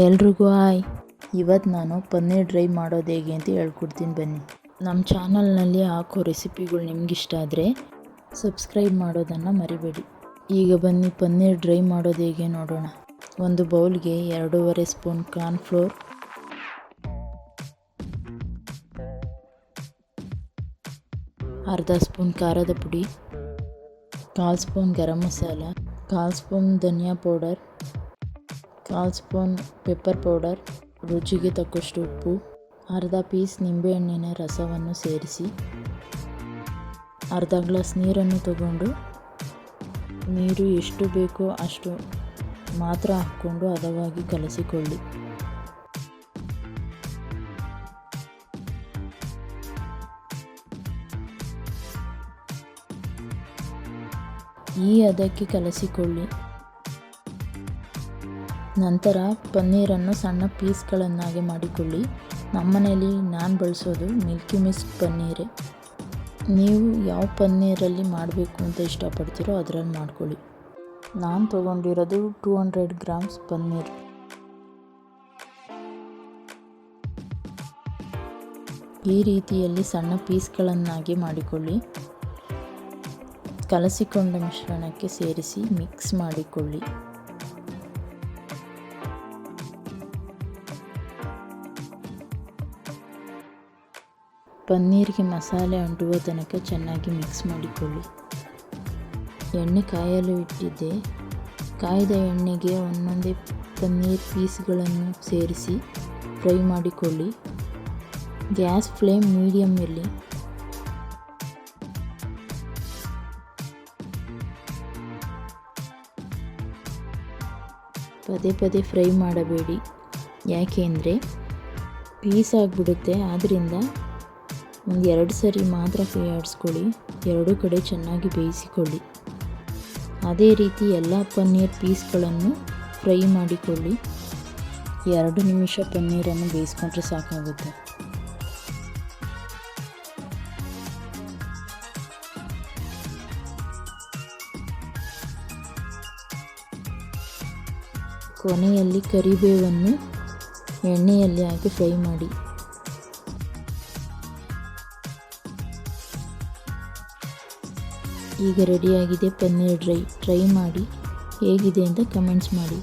ಎಲ್ರಿಗೂ ಹಾಯ್. ಇವತ್ತು ನಾನು ಪನ್ನೀರ್ ಡ್ರೈ ಮಾಡೋದು ಹೇಗೆ ಅಂತ ಹೇಳ್ಕೊಡ್ತೀನಿ ಬನ್ನಿ. ನಮ್ಮ ಚಾನಲ್ನಲ್ಲಿ ಹಾಕೋ ರೆಸಿಪಿಗಳು ನಿಮಗಿಷ್ಟ ಆದರೆ ಸಬ್ಸ್ಕ್ರೈಬ್ ಮಾಡೋದನ್ನು ಮರಿಬೇಡಿ. ಈಗ ಬನ್ನಿ ಪನ್ನೀರ್ ಡ್ರೈ ಮಾಡೋದು ಹೇಗೆ ನೋಡೋಣ. ಒಂದು ಬೌಲ್ಗೆ 2.5 ಸ್ಪೂನ್ ಕಾರ್ನ್ಫ್ಲೋರ್, ಅರ್ಧ ಸ್ಪೂನ್ ಖಾರದ ಪುಡಿ, 1/4 ಸ್ಪೂನ್ ಗರಂ ಮಸಾಲ, 1/4 ಸ್ಪೂನ್ ಧನಿಯಾ ಪೌಡರ್, 1/4 ಸ್ಪೂನ್ ಪೆಪ್ಪರ್ ಪೌಡರ್, ರುಚಿಗೆ ತಕ್ಕಷ್ಟು ಉಪ್ಪು, ಅರ್ಧ ಪೀಸ್ ನಿಂಬೆಹಣ್ಣಿನ ರಸವನ್ನು ಸೇರಿಸಿ ಅರ್ಧ ಗ್ಲಾಸ್ ನೀರನ್ನು ತಗೊಂಡು ನೀರು ಎಷ್ಟು ಬೇಕೋ ಅಷ್ಟು ಮಾತ್ರ ಹಾಕ್ಕೊಂಡು ಹದವಾಗಿ ಕಲಸಿಕೊಳ್ಳಿ. ಈ ಹದಕ್ಕೆ ಕಲಸಿಕೊಳ್ಳಿ. ನಂತರ ಪನ್ನೀರನ್ನು ಸಣ್ಣ ಪೀಸ್ಗಳನ್ನಾಗಿ ಮಾಡಿಕೊಳ್ಳಿ. ನಮ್ಮನೇಲಿ ನಾನು ಬಳಸೋದು ಮಿಲ್ಕಿ ಮಿಸ್ಟ್ ಪನ್ನೀರೇ. ನೀವು ಯಾವ ಪನ್ನೀರಲ್ಲಿ ಮಾಡಬೇಕು ಅಂತ ಇಷ್ಟಪಡ್ತೀರೋ ಅದರಲ್ಲಿ ಮಾಡ್ಕೊಳ್ಳಿ. ನಾನು ತೊಗೊಂಡಿರೋದು 200 ಗ್ರಾಮ್ಸ್ ಪನ್ನೀರ್. ಈ ರೀತಿಯಲ್ಲಿ ಸಣ್ಣ ಪೀಸ್ಗಳನ್ನಾಗಿ ಮಾಡಿಕೊಳ್ಳಿ. ಕಲಸಿಕೊಂಡ ಮಿಶ್ರಣಕ್ಕೆ ಸೇರಿಸಿ ಮಿಕ್ಸ್ ಮಾಡಿಕೊಳ್ಳಿ. ಪನ್ನೀರಿಗೆ ಮಸಾಲೆ ಅಂಟುವ ತನಕ ಚೆನ್ನಾಗಿ ಮಿಕ್ಸ್ ಮಾಡಿಕೊಳ್ಳಿ. ಎಣ್ಣೆ ಕಾಯಲು ಇಟ್ಟಿದ್ದೆ. ಕಾಯ್ದ ಎಣ್ಣೆಗೆ ಒಂದೊಂದೇ ಪನ್ನೀರ್ ಪೀಸ್ಗಳನ್ನು ಸೇರಿಸಿ ಫ್ರೈ ಮಾಡಿಕೊಳ್ಳಿ. ಗ್ಯಾಸ್ ಫ್ಲೇಮ್ ಮೀಡಿಯಮ್ ಇರಲಿ. ಪದೇ ಪದೇ ಫ್ರೈ ಮಾಡಬೇಡಿ, ಯಾಕೆಂದರೆ ಪೀಸ್ ಆಗಿಬಿಡುತ್ತೆ. ಆದ್ದರಿಂದ 1-2 ಸರಿ ಮಾತ್ರ ಫ್ರೈ ಆಡಿಸ್ಕೊಳ್ಳಿ. 2 ಕಡೆ ಚೆನ್ನಾಗಿ ಬೇಯಿಸಿಕೊಳ್ಳಿ. ಅದೇ ರೀತಿ ಎಲ್ಲ ಪನ್ನೀರ್ ಪೀಸ್ಗಳನ್ನು ಫ್ರೈ ಮಾಡಿಕೊಳ್ಳಿ. 2 ನಿಮಿಷ ಪನ್ನೀರನ್ನು ಬೇಯಿಸ್ಕೊಂಡ್ರೆ ಸಾಕಾಗುತ್ತೆ. ಕೊನೆಯಲ್ಲಿ ಕರಿಬೇವನ್ನು ಎಣ್ಣೆಯಲ್ಲಿ ಹಾಕಿ ಫ್ರೈ ಮಾಡಿ. ಈಗ ರೆಡಿಯಾಗಿದೆ ಪನ್ನೀರ್ ಡ್ರೈ. ಟ್ರೈ ಮಾಡಿ ಹೇಗಿದೆ ಅಂತ ಕಮೆಂಟ್ಸ್ ಮಾಡಿ.